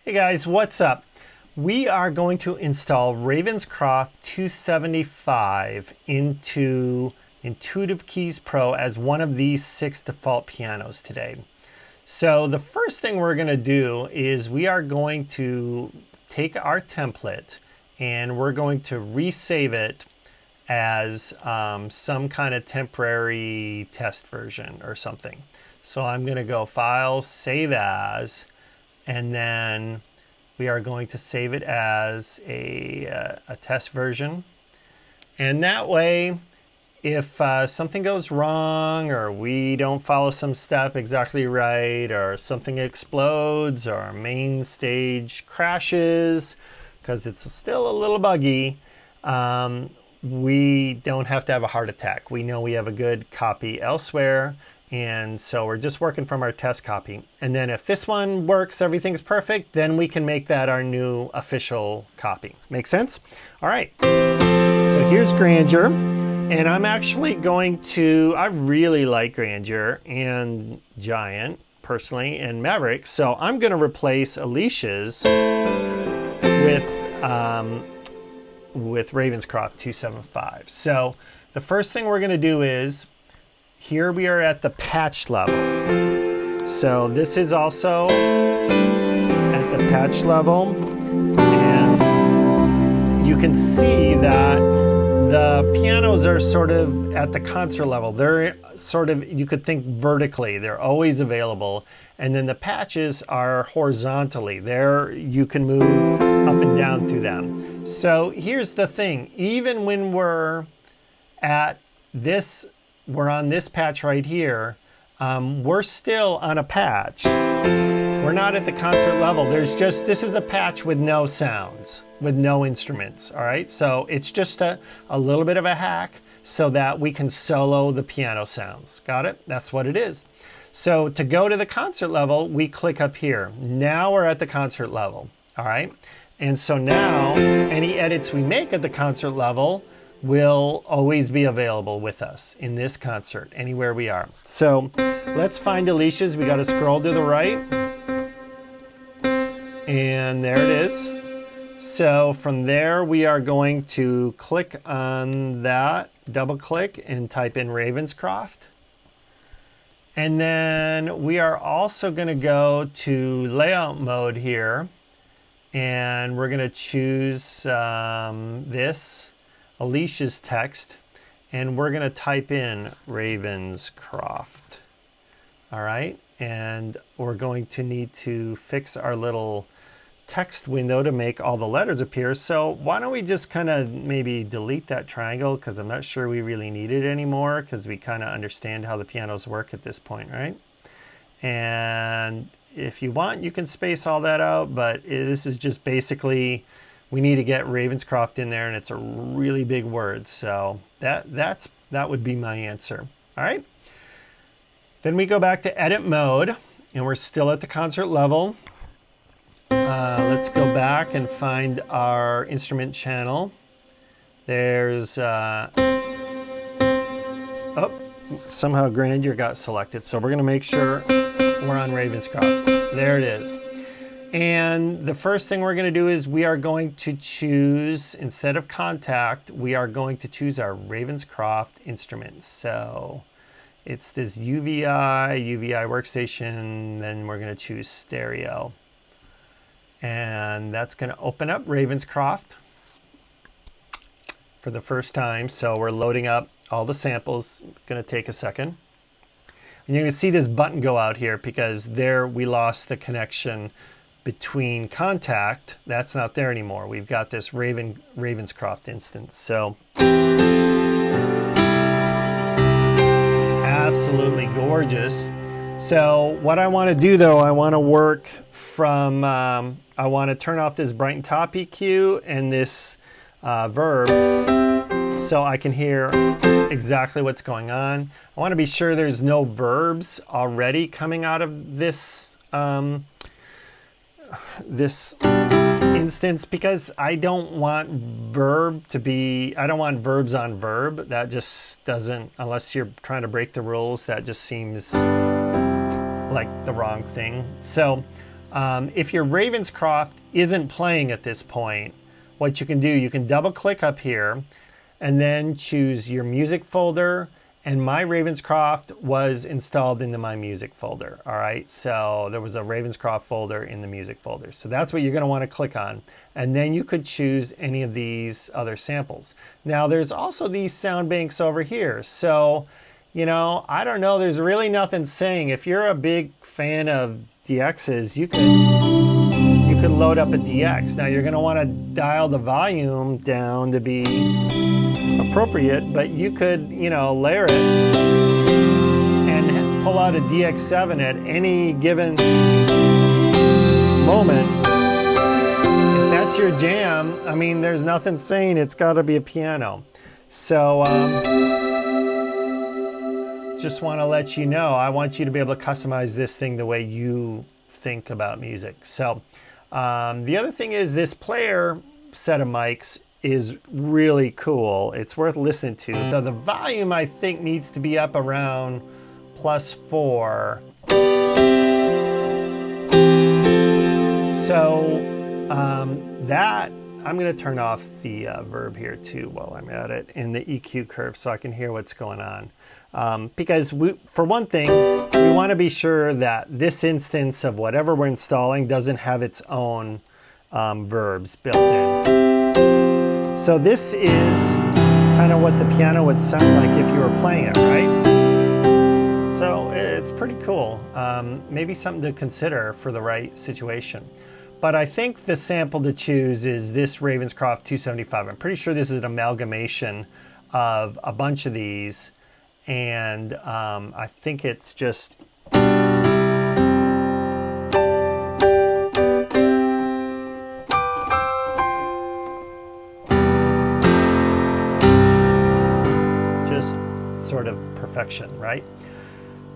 Hey guys, what's up? We are going to install Ravenscroft 275 into Intuitive Keys Pro as one of these 6 default pianos today. So the first thing we're going to do is we are going to take our template and we're going to resave it as some kind of temporary test version or something. So I'm going to go File, Save As, and then we are going to save it as a test version. And that way, if something goes wrong or we don't follow some step exactly right or something explodes or our main stage crashes because it's still a little buggy, we don't have to have a heart attack. We know we have a good copy elsewhere. And so we're just working from our test copy. And then if this one works, everything's perfect, then we can make that our new official copy. Make sense? All right. So here's Grandeur. And I'm actually going to, I really like Grandeur and Giant, personally, and Maverick. So I'm going to replace Alicia's with Ravenscroft 275. So the first thing we're going to do is, here we are at the patch level. So this is also at the patch level. And you can see that the pianos are sort of at the concert level. They're sort of, you could think vertically. They're always available. And then the patches are horizontally. There you can move up and down through them. So here's the thing. Even when we're at this, we're on this patch right here, we're still on a patch. We're not at the concert level. There's just, this is a patch with no sounds, with no instruments, all right? So it's just a little bit of a hack so that we can solo the piano sounds. Got it? That's what it is. So to go to the concert level, we click up here. Now we're at the concert level, all right? And so now any edits we make at the concert level will always be available with us in this concert, anywhere we are. So let's find Alicia's. We got to scroll to the right. And there it is. So from there, we are going to click on that, double click, and type in Ravenscroft. And then we are also going to go to layout mode here. And we're going to choose this. Alicia's text, and we're going to type in Ravenscroft. All right, and we're going to need to fix our little text window to make all the letters appear. So why don't we just kind of maybe delete that triangle, because I'm not sure we really need it anymore, because we kind of understand how the pianos work at this point, right? And if you want, you can space all that out, but this is just basically, we need to get Ravenscroft in there, and it's a really big word. So that would be my answer. All right. Then we go back to edit mode, and we're still at the concert level. Let's go back and find our instrument channel. There's, oh, somehow Grandeur got selected. So we're going to make sure we're on Ravenscroft. There it is. And the first thing we're going to do is we are going to choose, instead of contact, we are going to choose our Ravenscroft instrument. So it's this UVI workstation, then we're going to choose stereo. And that's going to open up Ravenscroft for the first time. So we're loading up all the samples. It's going to take a second. And you're going to see this button go out here because there we lost the connection between contact. That's not there anymore. We've got this Ravenscroft instance. So absolutely gorgeous. So what I want to do though, I want to work from, I want to turn off this brighten top EQ and this verb so I can hear exactly what's going on. I want to be sure there's no verbs already coming out of this this instance, because I don't want verb to be, I don't want verbs on verb. That just doesn't, unless you're trying to break the rules, that just seems like the wrong thing. So If your Ravenscroft isn't playing at this point, what you can do, you can double click up here and then choose your music folder. And my Ravenscroft was installed into my music folder. All right, so there was a Ravenscroft folder in the music folder. So that's what you're going to want to click on. And then you could choose any of these other samples. Now there's also these sound banks over here. So, you know, I don't know, there's really nothing saying. If you're a big fan of DXs, you could load up a DX. Now you're going to want to dial the volume down to be appropriate, but you could, you know, layer it and pull out a DX7 at any given moment. If that's your jam, I mean, there's nothing saying it's got to be a piano. So just want to let you know, I want you to be able to customize this thing the way you think about music. So the other thing is this player set of mics is really cool. It's worth listening to. So the volume, I think, needs to be up around +4. So that, I'm going to turn off the verb here too while I'm at it in the EQ curve so I can hear what's going on. Because for one thing, we want to be sure that this instance of whatever we're installing doesn't have its own verbs built in. So this is kind of what the piano would sound like if you were playing it, right? So it's pretty cool. Maybe something to consider for the right situation. But I think the sample to choose is this Ravenscroft 275. I'm pretty sure this is an amalgamation of a bunch of these. And I think it's just sort of perfection, right?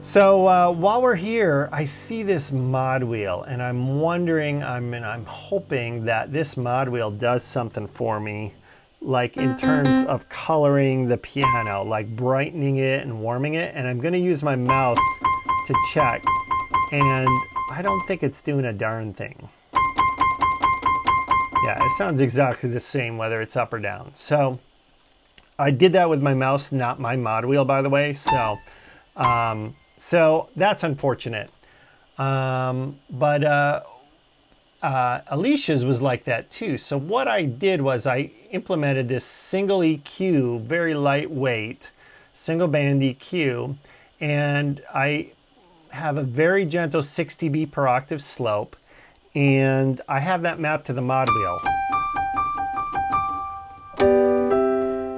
So while we're here, I see this mod wheel, and I'm wondering, I'm hoping that this mod wheel does something for me, like in terms of coloring the piano, like brightening it and warming it. And I'm going to use my mouse to check, and I don't think it's doing a darn thing. Yeah, it sounds exactly the same whether it's up or down. So I did that with my mouse, not my mod wheel, by the way. So so that's unfortunate. But Alicia's was like that too. So what I did was I implemented this single EQ, very lightweight, single band EQ, and I have a very gentle 6 dB per octave slope, and I have that mapped to the mod wheel.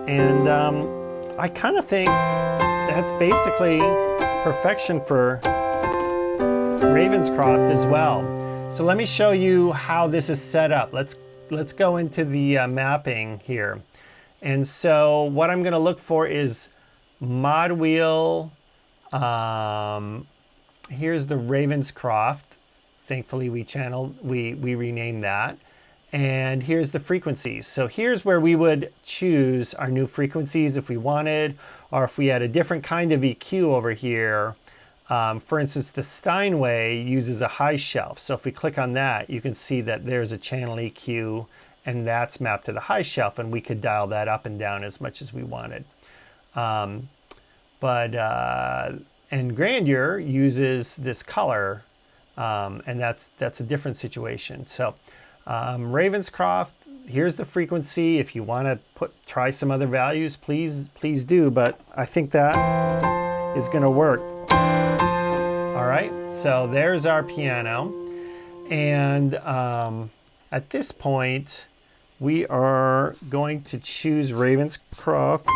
And I kind of think that's basically perfection for Ravenscroft as well. So let me show you how this is set up. Let's go into the mapping here. And so what I'm going to look for is mod wheel. Here's the Ravenscroft. Thankfully we renamed that. And here's the frequencies. So here's where we would choose our new frequencies if we wanted, or if we had a different kind of EQ over here. For instance, the Steinway uses a high shelf. So if we click on that, you can see that there's a channel EQ, and that's mapped to the high shelf, and we could dial that up and down as much as we wanted. And Grandeur uses this color, and that's a different situation. So Ravenscroft, here's the frequency. If you want to try some other values, please do, but I think that is going to work. All right, so there's our piano, and at this point we are going to choose Ravenscroft,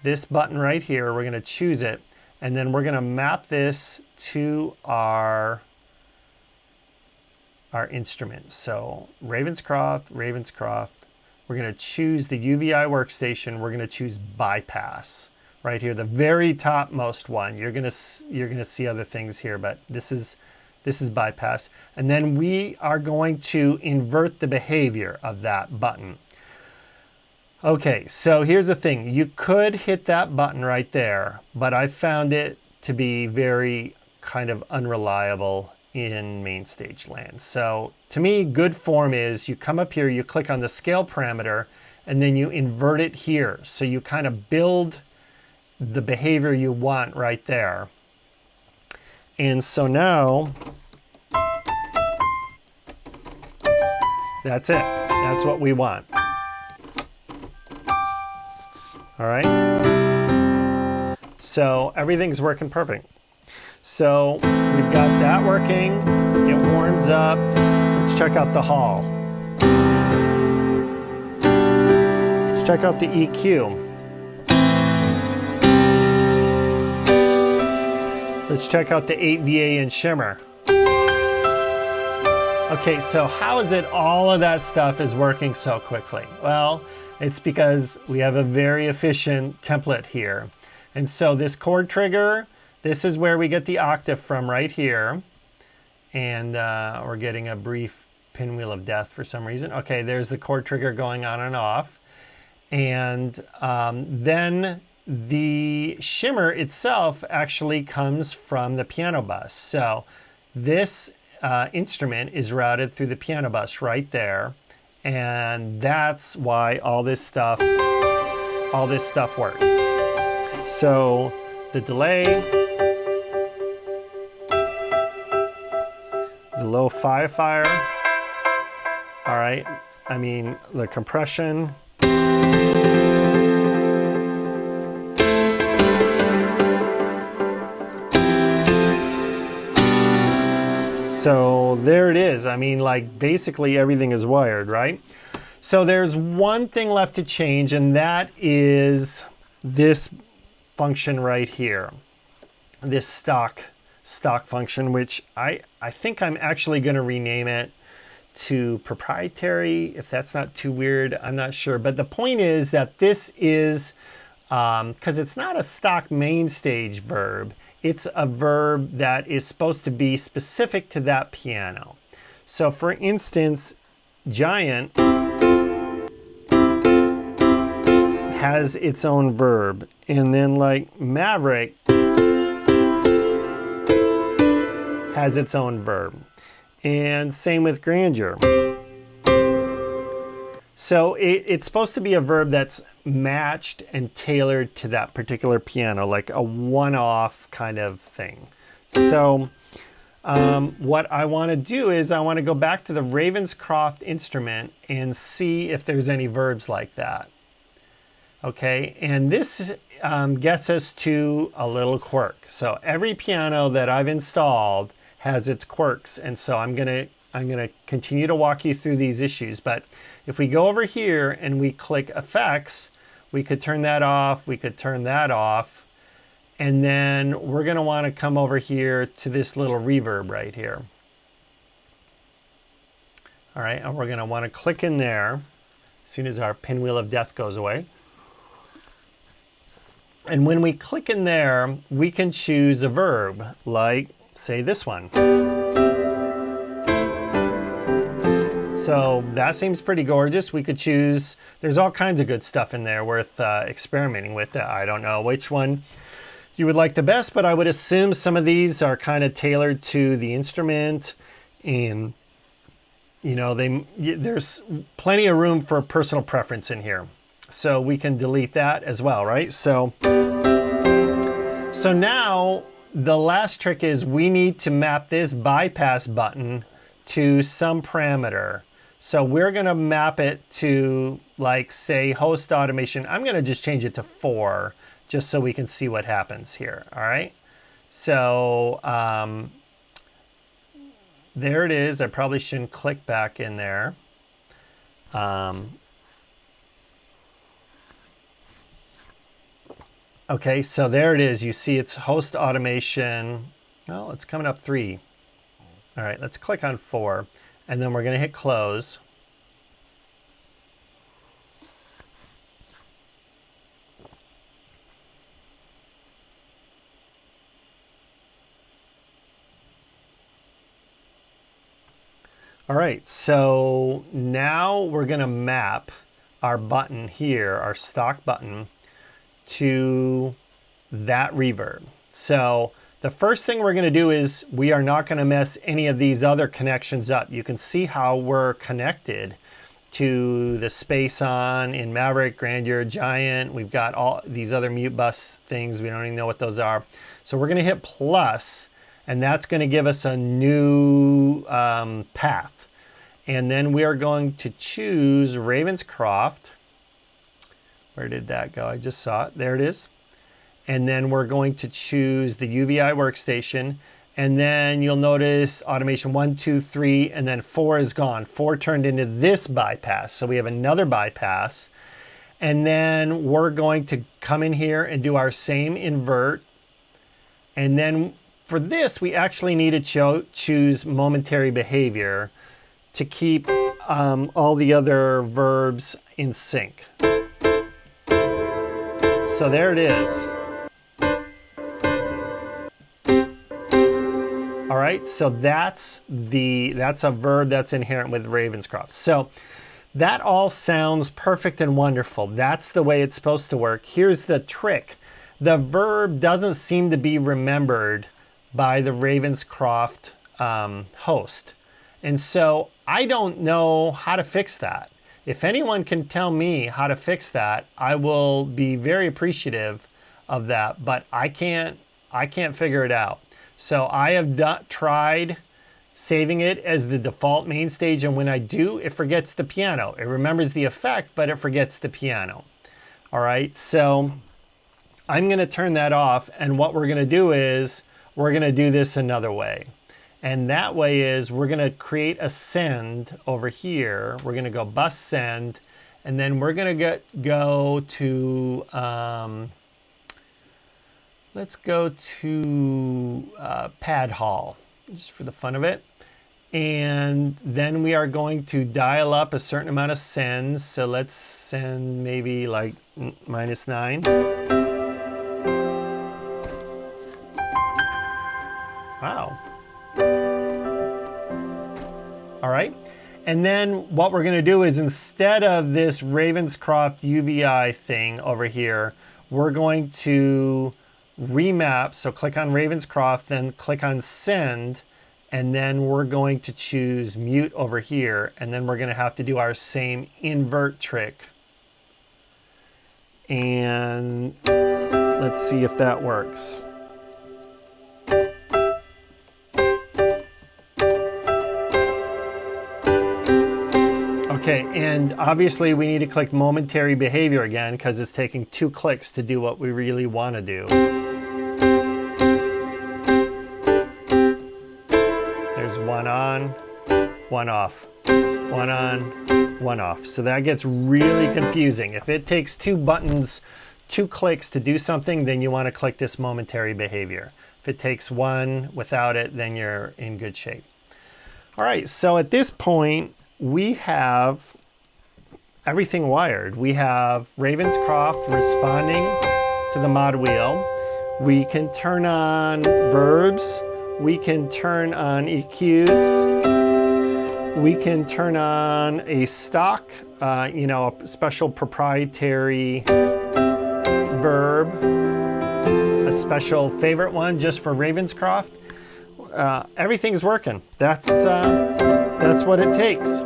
this button right here. We're going to choose it, and then we're going to map this to our instrument. So Ravenscroft, we're going to choose the UVI workstation. We're going to choose bypass right here, the very topmost one. You're going to see other things here, but this is bypass. And then we are going to invert the behavior of that button. Okay, so here's the thing. You could hit that button right there, but I found it to be very kind of unreliable in main stage land. So to me, good form is you come up here, you click on the scale parameter, and then you invert it here. So you kind of build the behavior you want right there. And so now, that's it. That's what we want. All right. So everything's working perfect. So we've got that working. It warms up. Let's check out the hall. Let's check out the EQ. Let's check out the 8VA and shimmer. Okay, so how is it all of that stuff is working so quickly? Well, it's because we have a very efficient template here. And so this chord trigger, this is where we get the octave from right here. And we're getting a brief pinwheel of death for some reason. Okay, there's the chord trigger going on and off. And then the shimmer itself actually comes from the piano bus. So this instrument is routed through the piano bus right there. And that's why all this stuff works. So the delay, the low fi fire, all right, I mean the compression, so there it is. I mean, like basically everything is wired, right? So there's one thing left to change, and that is this function right here, this stock function, which I think I'm actually going to rename it to proprietary, if that's not too weird. I'm not sure, but the point is that this is because it's not a stock main stage verb, it's a verb that is supposed to be specific to that piano. So for instance, Giant has its own verb, and then like Maverick has its own verb, and same with Grandeur. So it's supposed to be a verb that's matched and tailored to that particular piano, like a one-off kind of thing. So what I want to do is I want to go back to the Ravenscroft instrument and see if there's any verbs like that. Okay, and this gets us to a little quirk. So every piano that I've installed has its quirks, and so I'm gonna continue to walk you through these issues. But if we go over here and we click effects, we could turn that off, we could turn that off, and then we're gonna want to come over here to this little reverb right here. All right, and we're gonna want to click in there as soon as our pinwheel of death goes away. And when we click in there, we can choose a verb, like, say, this one. So that seems pretty gorgeous. We could choose, there's all kinds of good stuff in there worth experimenting with. I don't know which one you would like the best, but I would assume some of these are kind of tailored to the instrument, and you know, there's plenty of room for personal preference in here. So we can delete that as well, right? So now the last trick is we need to map this bypass button to some parameter. So we're gonna map it to, like, say, host automation. I'm gonna just change it to 4, just so we can see what happens here, all right? So there it is. I probably shouldn't click back in there. Okay, so there it is. You see it's host automation. Well, it's coming up 3. All right, let's click on 4, and then we're going to hit close. All right, so now we're going to map our button here, our stock button, to that reverb. So the first thing we're going to do is we are not going to mess any of these other connections up. You can see how we're connected to the space on in Maverick, Grandeur, Giant. We've got all these other mute bus things. We don't even know what those are. So we're going to hit plus, and that's going to give us a new path. And then we are going to choose Ravenscroft. Where did that go? I just saw it. There it is. And then we're going to choose the UVI workstation. And then you'll notice automation 1, 2, 3, and then 4 is gone. 4 turned into this bypass. So we have another bypass. And then we're going to come in here and do our same invert. And then for this, we actually need to choose momentary behavior to keep all the other verbs in sync. So there it is. All right, so that's a verb that's inherent with Ravenscroft. So that all sounds perfect and wonderful. That's the way it's supposed to work. Here's the trick. The verb doesn't seem to be remembered by the Ravenscroft host. And so I don't know how to fix that. If anyone can tell me how to fix that, I will be very appreciative of that, but I can't figure it out. So I have tried saving it as the default main stage, and when I do, it forgets the piano. It remembers the effect, but it forgets the piano. All right, so I'm going to turn that off, and what we're going to do is we're going to do this another way. And that way is we're going to create a send over here. We're going to go bus send, and then we're going to go to let's go to pad hall, just for the fun of it. And then we are going to dial up a certain amount of sends. So let's send maybe like -9. Wow. All right. And then what we're going to do is instead of this Ravenscroft UVI thing over here, we're going to remap. So click on Ravenscroft, then click on send, and then we're going to choose mute over here, and then we're going to have to do our same invert trick. And let's see if that works. Okay, and obviously we need to click momentary behavior again because it's taking 2 clicks to do what we really want to do. There's 1 on, 1 off, 1 on, 1 off. So that gets really confusing. If it takes 2 buttons, 2 clicks to do something, then you want to click this momentary behavior. If it takes 1 without it, then you're in good shape. All right, so at this point, we have everything wired. We have Ravenscroft responding to the mod wheel. We can turn on verbs. We can turn on EQs. We can turn on a stock, a special proprietary verb, a special favorite one just for Ravenscroft. Everything's working. That's what it takes.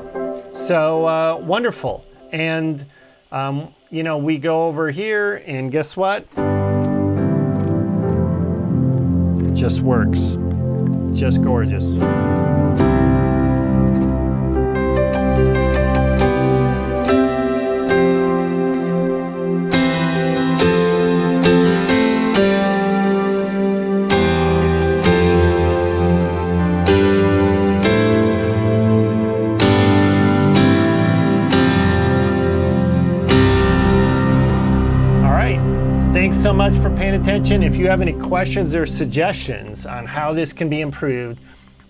So wonderful. And we go over here, and guess what? It just works. Just gorgeous. Thanks so much for paying attention. If you have any questions or suggestions on how this can be improved,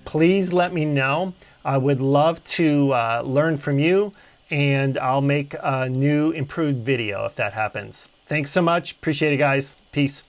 please let me know. I would love to learn from you, and I'll make a new improved video if that happens. Thanks so much. Appreciate it, guys. Peace.